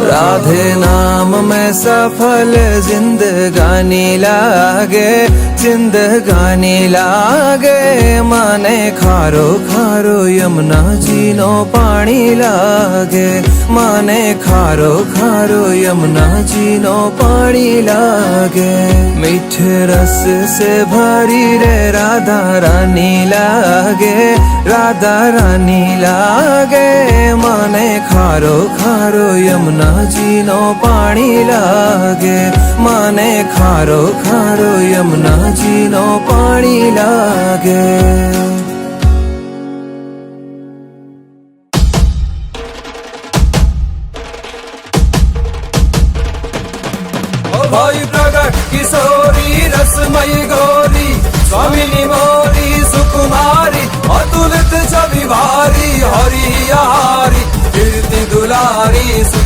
राधे नाम में सफल जिंदगानी लागे, जिंदगानी लागे। माने खारो खारो यमुना जी नो पानी लागे, माने खारो खारो यमुना जी नो पानी लागे। मीठे रस से भरी रे राधा रानी लागे, राधा रानी लागे। माने खारो खारो यमुना जी नो पानी लागे, माने खारो खारो यमुना जी नो पानी लागे। भाई प्रगट किशोरी रसमयी गौरी, स्वामिनी मोरी सुकुमारी, अतुलित छवि भारी, हरि हारी कीर्ति दुलारी।